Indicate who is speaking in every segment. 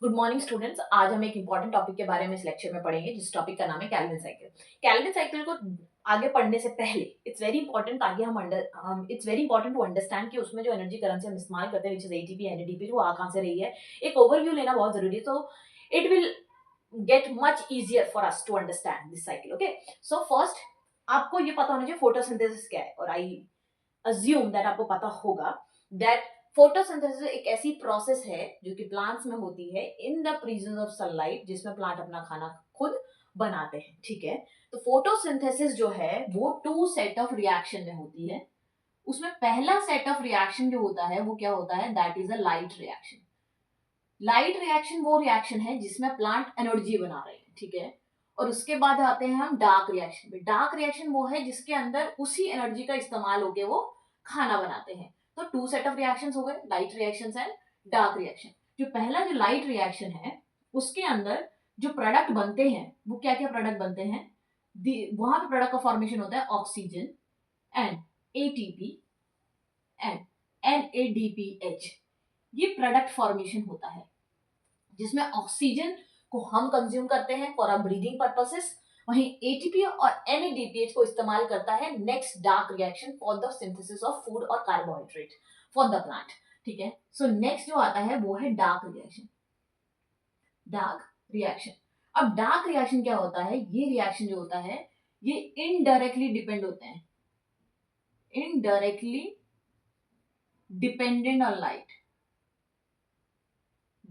Speaker 1: Good morning students. आज हम एक इंपॉर्टेंट टॉपिक के बारे में इस लेक्चर में पढ़ेंगे, जिस टॉपिक का नाम है कैल्विन साइकिल। कैल्विन साइकिल को आगे पढ़ने से पहले it's very important to understand कि उसमें जो एनर्जी करेंसी हम इस्तेमाल करते हैं, विच इज एटीपी एनएडीपी, वो आ कहां से रही है। एक ओवरव्यू लेना बहुत जरूरी है, तो it will get much easier for us to understand this cycle. Okay, so first आपको ये पता होना चाहिए फोटोसिंथेसिस क्या है, और आई अज्यूम दैट आपको पता होगा दैट फोटोसिंथेसिस एक ऐसी प्रोसेस है जो कि प्लांट्स में होती है in the presence of sunlight, जिसमें प्लांट अपना खाना खुद बनाते हैं। ठीक है, तो फोटोसिंथेसिस जो है वो टू सेट ऑफ रिएक्शन में होती है। उसमें पहला सेट ऑफ रिएक्शन जो होता है वो क्या होता है, that is a light reaction. Light reaction वो रिएक्शन है जिसमें प्लांट एनर्जी बना रहे हैं। ठीक है, और उसके बाद आते हैं हम डार्क रिएक्शन पे। डार्क रिएक्शन वो है जिसके अंदर उसी एनर्जी का इस्तेमाल होकर वो खाना बनाते हैं। तो टू सेट ऑफ रिएक्शंस हो गए, light reactions and dark reaction. जो पहला जो लाइट रिएक्शन है उसके अंदर जो प्रोडक्ट बनते हैं वो क्या क्या प्रोडक्ट बनते हैं, वहां पे प्रोडक्ट का फॉर्मेशन होता है oxygen and ATP and NADPH. ये प्रोडक्ट फॉर्मेशन होता है जिसमें ऑक्सीजन को हम कंज्यूम करते हैं फॉर आवर ब्रीदिंग पर्पसेस, वहीं एटीपी और एनएडीपीएच को इस्तेमाल करता है next dark reaction for the synthesis of food और कार्बोहाइड्रेट फॉर द प्लांट। ठीक है, सो नेक्स्ट जो आता है वो है डार्क रिएक्शन। डार्क रिएक्शन, अब डार्क रिएक्शन क्या होता है, ये रिएक्शन जो होता है ये इनडायरेक्टली डिपेंड होते हैं, indirectly dependent on light,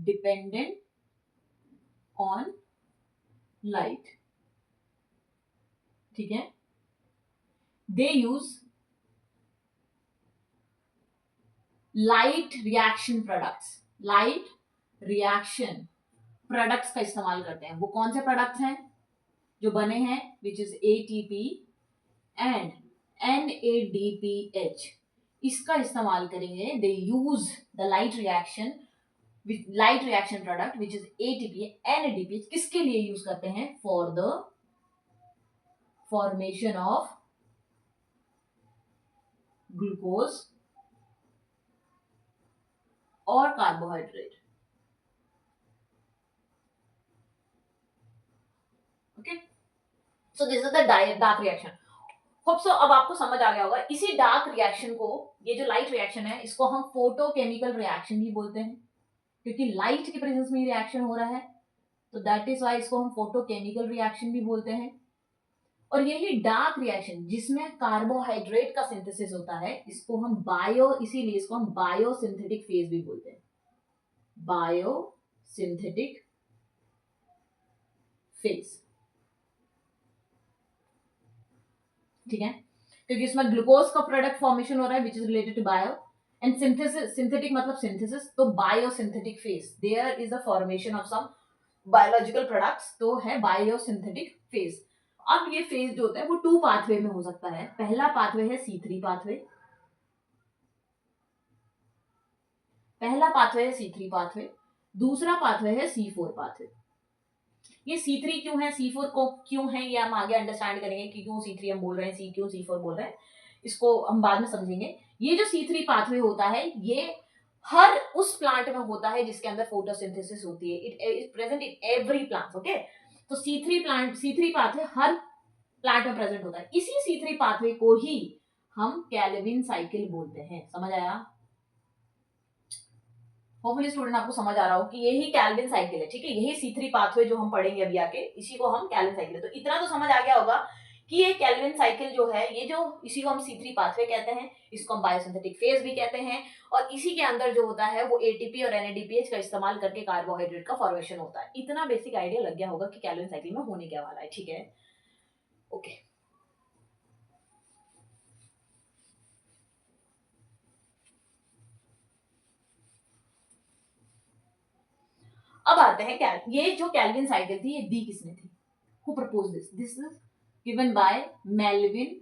Speaker 1: dependent on light. ठीक है, they use light reaction products, light reaction products का इस्तेमाल करते हैं। वो कौन से प्रोडक्ट्स हैं जो बने हैं, which is ATP and NADPH, इसका इस्तेमाल करेंगे। They use the light reaction product which is ATP NADPH. किसके लिए यूज करते हैं, for the formation of glucose और carbohydrate. Okay, so this is the dark reaction. Hope so अब आपको समझ आ गया होगा। इसी डार्क रिएक्शन को, ये जो लाइट रिएक्शन है, इसको हम फोटोकेमिकल रिएक्शन भी बोलते हैं, क्योंकि लाइट के प्रेजेंस में रिएक्शन हो रहा है, तो दैट इज वाई इसको हम फोटोकेमिकल रिएक्शन भी बोलते हैं। और यही डार्क रिएक्शन जिसमें कार्बोहाइड्रेट का सिंथेसिस होता है, इसको हम इसीलिए इसको हम बायोसिंथेटिक फेज भी बोलते हैं, बायोसिंथेटिक फेज। ठीक है, क्योंकि इसमें ग्लूकोज का प्रोडक्ट फॉर्मेशन हो रहा है which is related to bio and synthesis. Synthetic मतलब सिंथेसिस, तो biosynthetic phase, there is a formation of some biological products, तो है बायोसिंथेटिक फेज। अब ये फेज जो होता है वो टू पाथवे में हो सकता है। पहला पाथवे है C3 पाथवे, पहला पाथवे है C3 पाथवे, दूसरा पाथवे है C4 पाथवे। ये C3 क्यों है, C4 को क्यों है, ये हम आगे अंडरस्टैंड करेंगे कि क्यों C3 हम बोल रहे हैं, C क्यों C4 बोल रहे हैं, इसको हम बाद में समझेंगे। ये जो C3 पाथवे होता है ये हर उस प्लांट में होता है जिसके अंदर फोटोसिंथेसिस होती है। It is present in every plant. Okay, तो C3 पाथवे हर प्लांट में प्रेजेंट होता है। इसी C3 पाथवे को ही हम कैल्विन साइकिल बोलते हैं। समझ आया? होपफुली स्टूडेंट आपको समझ आ रहा हो कि यही कैल्विन साइकिल है। ठीक है, यही C3 पाथवे जो हम पढ़ेंगे अभी आके, इसी को हम कैल्विन साइकिल है। तो इतना तो समझ आ गया होगा कि ये कैल्विन साइकिल जो है, ये जो इसी को हम C3 पाथवे कहते हैं, इसको हम बायोसिंथेटिक फेज भी कहते हैं, और इसी के अंदर जो होता है वो एटीपी और एनएडीपीएच का इस्तेमाल करके कार्बोहाइड्रेट का फॉर्मेशन होता है। इतना बेसिक आइडिया लग गया होगा कि कैल्विन साइकिल में होने क्या वाला है। ठीक है, ओके। अब आते हैं क्या, ये जो कैल्विन साइकिल थी ये दी किसने थी, who propose this, this is given by Melvin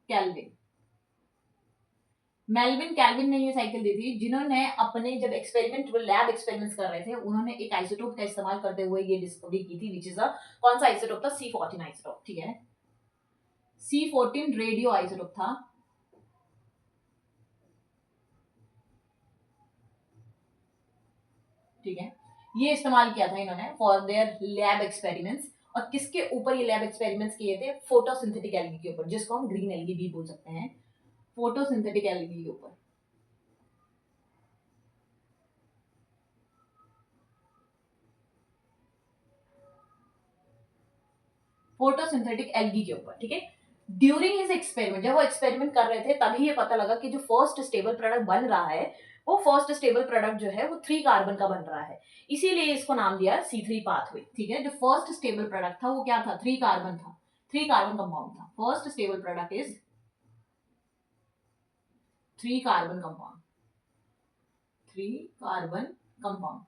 Speaker 1: Calvin. Melvin Calvin ने ये साइकिल दी थी, जिन्होंने अपने जब एक्सपेरिमेंट लैब एक्सपेरिमेंट्स कर रहे थे, उन्होंने एक आइसोटोप का इस्तेमाल करते हुए ये डिस्कवरी की थी, विच इज अ, कौन सा आइसोटोप था, C14 आइसोटोप। ठीक है, C14 रेडियो आइसोटोप था। ठीक है, ये इस्तेमाल किया था इन्होंने फॉर देयर लैब एक्सपेरिमेंट्स। और किसके ऊपर ये लैब एक्सपेरिमेंट्स किए थे? फोटोसिंथेटिक एल्गी के ऊपर, जिसको हम ग्रीन एल्गी भी बोल सकते हैं, फोटोसिंथेटिक एल्गी के ऊपर। फोटोसिंथेटिक एल्गी के ऊपर, ठीक है। ड्यूरिंग हिज एक्सपेरिमेंट, जब वो एक्सपेरिमेंट कर रहे थे तभी ये पता लगा कि जो फर्स्ट स्टेबल प्रोडक्ट बन रहा है, वो फर्स्ट स्टेबल प्रोडक्ट जो है वो 3 कार्बन का बन रहा है। इसीलिए इसको नाम दिया C3 पाथवे, ठीक है। जो फर्स्ट स्टेबल प्रोडक्ट था वो क्या था? 3 कार्बन था, 3 कार्बन कंपाउंड था। First stable product is 3 carbon compound, 3 carbon compound,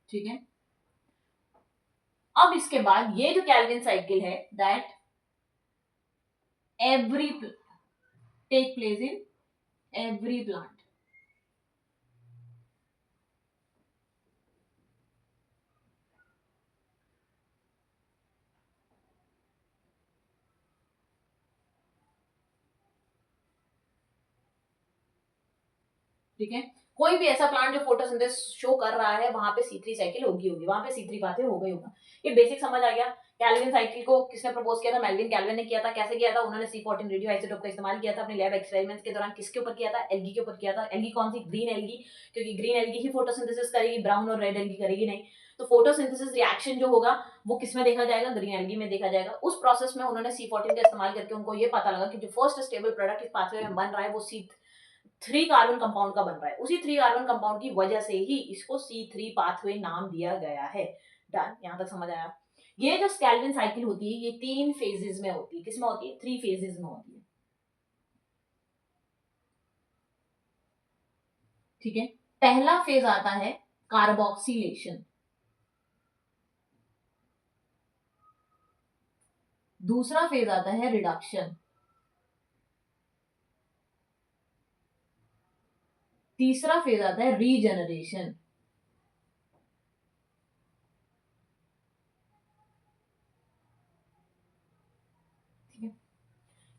Speaker 1: ठीक है। अब इसके बाद ये जो कैल्विन साइकिल है, that every take place in every plant. ठीक है, कोई भी ऐसा प्लांट जो फोटोसिंथेसिस शो कर रहा है वहां पे C3 साइकिल होगी होगी, वहां पे C3 पाथवे होगा ही होगा। ये बेसिक समझ आ गया। कैल्विन साइकिल को किसने प्रपोज किया था? मेल्विन कैल्विन ने किया था। कैसे किया था? उन्होंने C14 रेडियो आइसोटोप का इस्तेमाल किया था अपने लैब एक्सपेरिमेंट्स के दौरान। किसके ऊपर किया था? एल्गी के ऊपर किया था। एल्गी कौन सी? ग्रीन एल्गी, क्योंकि ग्रीन एल्गी ही फोटोसिंथेसिस करेगी, ब्राउन और रेड एल्गी करेगी नहीं। तो फोटोसिंथेसिस रिएक्शन जो होगा वो किसमें देखा जाएगा? ग्रीन एल्गी में देखा जाएगा। उस प्रोसेस में उन्होंने C14 का इस्तेमाल करके उनको ये पता लगा कि जो फर्स्ट स्टेबल प्रोडक्ट इस पाथवे में बन रहा है वो C3 कार्बन कंपाउंड का बन रहा है। उसी 3 कार्बन कंपाउंड की वजह से ही इसको C3 पाथवे नाम दिया गया है। डन, यहां तक समझ आया? ये जो कैल्विन साइकिल होती है ये 3 फेजेस में होती है। किसमें होती है? 3 फेजेस में होती है, ठीक है। पहला फेज आता है कार्बोक्सिलेशन, दूसरा फेज आता है रिडक्शन, तीसरा फेज आता है रीजनरेशन।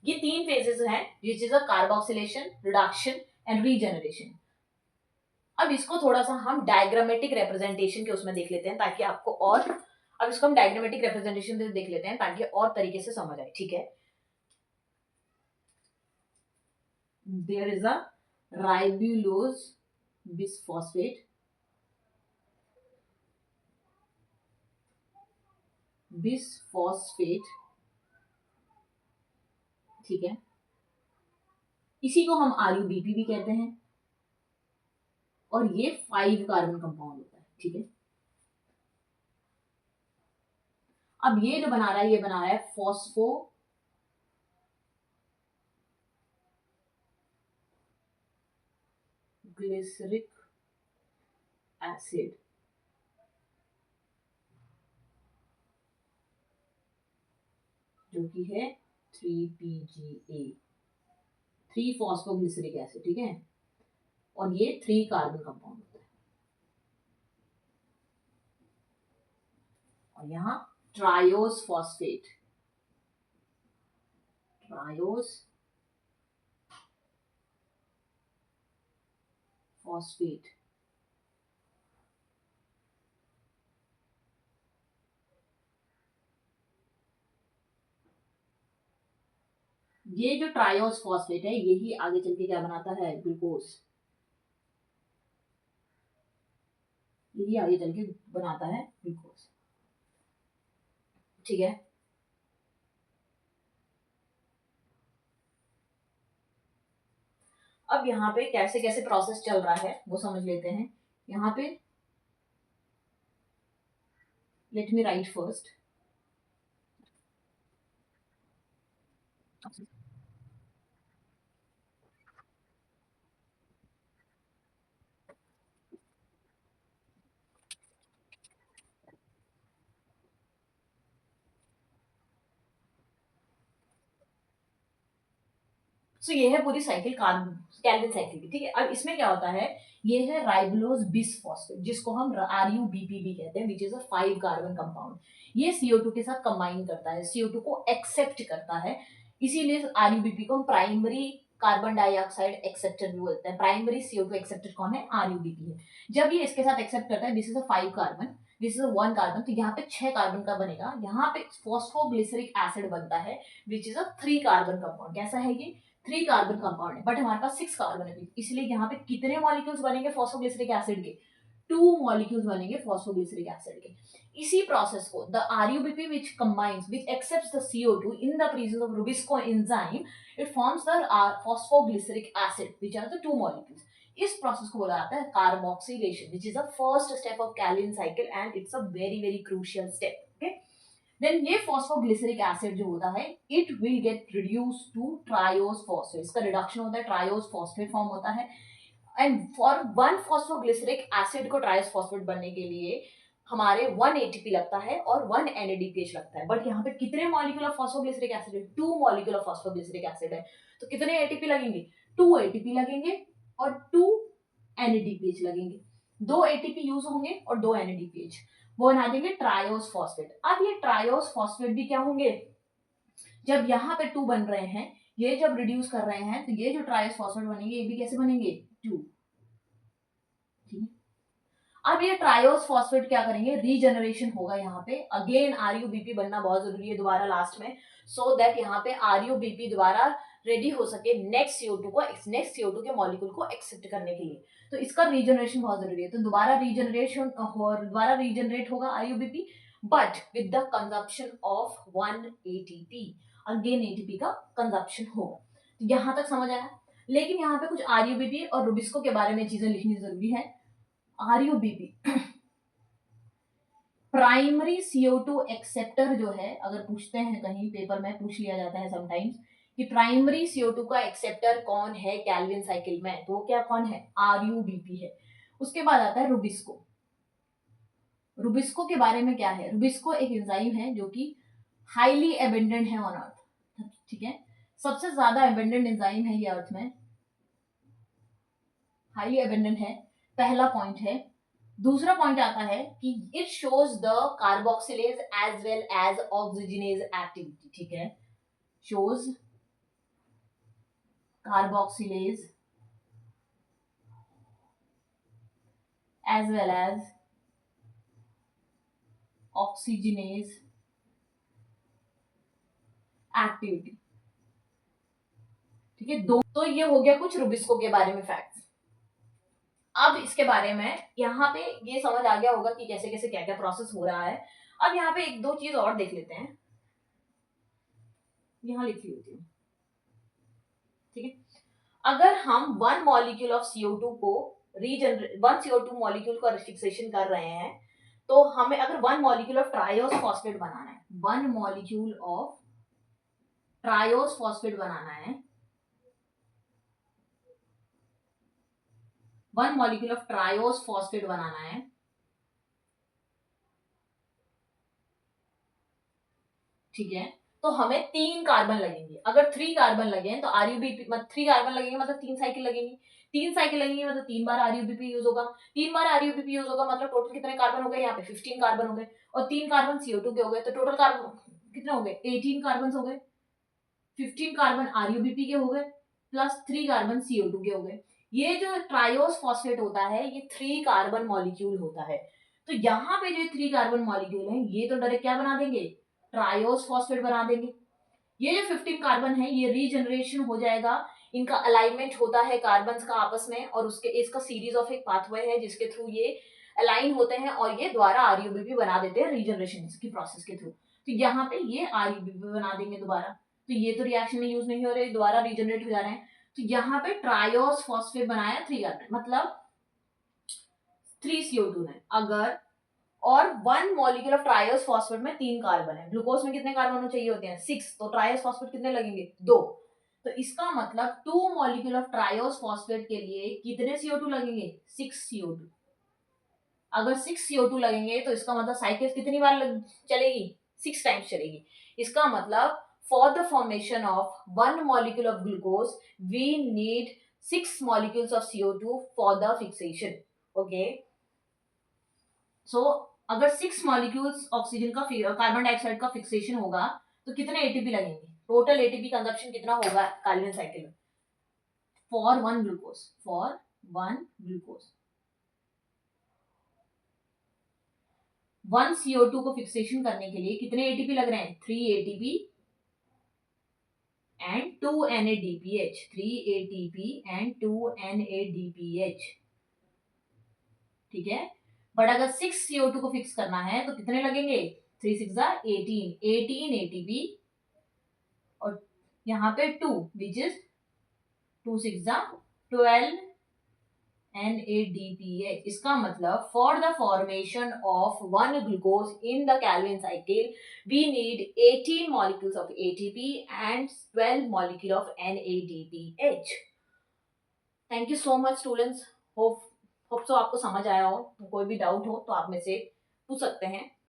Speaker 1: ये 3 फेजेस हैं, which is a carboxylation, reduction and regeneration. अब इसको थोड़ा सा हम डायग्रामेटिक रिप्रेजेंटेशन के उसमें देख लेते हैं ताकि आपको और, अब इसको हम डायग्रामेटिक रिप्रेजेंटेशन से देख लेते हैं ताकि और तरीके से समझ आए, ठीक है। There is a ribulose bisphosphate, bisphosphate, ठीक है। इसी को हम RuBP भी कहते हैं और ये 5 कार्बन कंपाउंड होता है, ठीक है। अब ये जो बना रहा है ये बना रहा है फॉस्फो ग्लिसरिक एसिड, जो कि है 3PGA, 3 फॉस्फोग्लिसरिक एसिड, ठीक है। और ये 3 कार्बन कंपाउंड होता है। और यहाँ ट्रायोस फॉस्फेट, ट्रायोस फॉस्फेट, ये जो ट्रायोस फॉस्फेट है यही आगे चल के क्या बनाता है? ग्लूकोज, यही आगे चल के बनाता है ग्लूकोज, ठीक है। अब यहाँ पे कैसे कैसे प्रोसेस चल रहा है वो समझ लेते हैं। यहाँ पे लेट मी राइट फर्स्ट। सो ये है पूरी साइकिल कैल्विन साइकिल की, ठीक है। अब इसमें क्या होता है? ये है राइबुलोज बिसफॉस्फेट, जिसको हम RuBP भी कहते हैं, which is a 5 carbon compound. ये CO2 के साथ कंबाइन करता है, CO2 को एक्सेप्ट करता है, इसीलिए RuBP को हम प्राइमरी कार्बन डाइऑक्साइड एक्सेप्टर भी बोलते हैं। प्राइमरी CO2 एक्सेप्टर कौन है? RUBP है। जब ये इसके साथ एक्सेप्ट करता है, this is a 5 carbon, this is a 1 carbon, तो यहाँ पे 6 कार्बन का बनेगा। यहाँ पे फॉस्फोग्लिसरिक एसिड बनता है which is a 3 carbon compound. कैसा है ये? 3 कार्बन कंपाउंड है, बट हमारे पास 6 कार्बन है, इसलिए यहाँ पे कितने मॉलिक्यूल्स बनेंगे फॉस्फोग्लिसरिक एसिड के? 2 मॉलिक्यूल्स बनेंगे फॉस्फोग्लिसरिक एसिड के। इसी प्रोसेस को the RUBP which combines which accepts the CO2 in the presence of Rubisco enzyme, it forms the phosphoglyceric acid which are the 2 molecules. इस प्रोसेस को बोला जाता है carboxylation which is the first step of Calvin cycle and it's a very very crucial step. Okay, then ये phosphoglyceric acid जो होता है it will get reduced to triose phosphate, इसका रिडक्शन होता है, ट्रायोस फॉस्फेट फॉर्म होता है। And for 1 phosphoglyceric acid को ट्राइस फॉस्फेट बनने के लिए हमारे 1 ATP लगता है और 1 NADPH लगता है। बट यहाँ पे कितने मॉलिक्यूल ऑफ फॉस्फोग्लिसरिक एसिड है? 2 मॉलिक्यूल ऑफ फॉस्फोग्लिसरिक एसिड है, तो कितने ATP लगेंगे? 2 ATP लगेंगे और 2 NADPH लगेंगे। 2 ATP यूज होंगे और 2 NADPH, वो बना देंगे ट्रायोस फॉस्फेट। अब ये ट्रायोस फॉस्फेट भी क्या होंगे? जब यहाँ पे 2 बन रहे हैं, ये जब रिड्यूस कर रहे हैं, तो ये जो ट्रायोस फॉस्फेट बनेंगे ये भी कैसे बनेंगे? 2। ठीक है, अब ये ट्रायोस फॉस्फेट क्या करेंगे? रीजनरेशन होगा यहाँ पे। अगेन RUBP बनना बहुत जरूरी है दोबारा लास्ट में, सो दैट यहाँ पे RUBP दोबारा रेडी हो सके नेक्स्ट CO2 के मॉलिक्यूल को एक्सेप्ट करने के लिए। तो इसका रीजनरेशन बहुत जरूरी है। तो दोबारा रीजनरेट होगा RUBP, but with the consumption of 1 ATP। Again ATP का कंजप्शन होगा। तो यहाँ तक समझ आया। लेकिन यहाँ पे कुछ RUBP और रुबिस्को के बारे में चीजें लिखनी जरूरी है। RUBP प्राइमरी CO2 एक्सेप्टर जो है, अगर पूछते हैं कहीं पेपर में पूछ लिया जाता है समटाइम्स कि प्राइमरी CO2 का एक्सेप्टर कौन है कैल्विन साइकिल में, तो वो क्या कौन है? RUBP है। उसके बाद आता है रुबिस्को। रुबिस्को के बारे में क्या है? रुबिस्को एक एंजाइम है जो कि हाईली एबेंडेंट है ऑन अर्थ। ठीक है, सबसे ज्यादा एबेंडेंट एंजाइम है ये अर्थ में, हाईली एबेंडेंट है, पहला पॉइंट है। दूसरा पॉइंट आता है कि it shows the carboxylase as well as oxygenase activity. ठीक है, shows carboxylase as well as oxygenase activity. ठीक है, दो तो ये हो गया कुछ रुबिस्को के बारे में फैक्ट्स। अब इसके बारे में यहाँ पे ये समझ आ गया होगा कि कैसे कैसे क्या क्या प्रोसेस हो रहा है। अब यहाँ पे एक दो चीज और देख लेते हैं, यहाँ लिखी होती है। ठीक है, अगर हम 1 मॉलिक्यूल ऑफ CO2 को रीजनरेट 1 CO2 मॉलिक्यूल का फिक्सेशन कर रहे हैं, तो हमें अगर 1 मॉलिक्यूल ऑफ ट्रायोस फॉस्फेट बनाना है, 1 मॉलिक्यूल ऑफ ट्रायोस फॉस्फेट बनाना है, 1 मॉलिक्यूल ऑफ ट्रायोस फॉस्फेट बनाना है, ठीक है, तो हमें 3 कार्बन लगेंगे। अगर 3 कार्बन लगे तो RUBP मतलब 3 कार्बन लगेंगे मतलब 3 साइकिल लगेंगे, 3 साइकिल लगेंगे मतलब 3 बार RUBP यूज होगा, 3 बार RUBP यूज होगा मतलब टोटल कितने कार्बन हो गए? यहाँ पे 15 कार्बन हो गए, और 3 कार्बन CO2 के हो गए, तो टोटल कार्बन कितने हो गए? 18 कार्बन हो गए। 15 कार्बन RUBP के हो गए प्लस 3 कार्बन CO2 के हो गए। ये जो ट्रायोस फॉस्फेट होता है ये 3 कार्बन मॉलिक्यूल होता है। तो यहाँ पे जो 3 कार्बन मॉलिक्यूल है ये तो डायरेक्ट क्या बना देंगे? ट्रायोस फॉस्फेट बना देंगे। ये जो 15 कार्बन है ये रीजनरेशन हो जाएगा, इनका अलाइनमेंट होता है कार्बन्स का आपस में, और उसके इसका सीरीज ऑफ एक पाथवे है जिसके थ्रू ये अलाइन होते हैं और ये द्वारा RUBP बना देते हैं रीजनरेशन की प्रोसेस के थ्रू। तो यहाँ पे ये RUBP बना देंगे दोबारा, तो ये तो रिएक्शन में यूज नहीं हो रहे, दोबारा रीजनरेट हो जा रहे हैं। तो यहाँ पे ट्रायोस फॉस्फेट बनाया 3 कार्बन मतलब 3 CO2 ने। अगर और 1 मॉलिक्यूल ऑफ ट्रायोस फॉस्फेट में 3 कार्बन है, ग्लूकोज में कितने कार्बन चाहिए होते हैं? 6, तो ट्रायोस फॉस्फेट कितने लगेंगे? 2। तो इसका मतलब 2 मॉलिक्यूल ऑफ ट्रायोस फॉस्फेट के लिए कितने CO2 लगेंगे? 6 CO2। अगर 6 CO2 लगेंगे तो इसका मतलब साइकिल कितनी बार चलेगी? 6 टाइम्स चलेगी। इसका मतलब for the formation of 1 molecule of glucose we need 6 molecules of CO2 for the fixation. Okay, so अगर 6 मॉलिक्यूल्स ऑक्सीजन का कार्बन डाइऑक्साइड का फिक्सेशन होगा तो कितने ATP लगेंगे? टोटल ATP कंजप्शन कितना होगा कैल्विन साइकिल में? फॉर वन ग्लूकोज 1 CO2 को फिक्सेशन करने के लिए कितने एटीपी लग रहे हैं? 3 ATP and 2 NADPH, 3 ATP and 2 NADPH, ठीक है। बट अगर 6 CO2 को फिक्स करना है तो कितने लगेंगे? 3 6 18 ATP और यहाँ पे 2 विच इज 2 6 12 NADPH। इसका मतलब for the formation of one glucose in the Calvin cycle we need 18 molecules of ATP and 12 molecule of NADPH। Thank you so much students, hope so आपको समझ आया हो। कोई भी डाउट हो तो आप में से पूछ सकते हैं।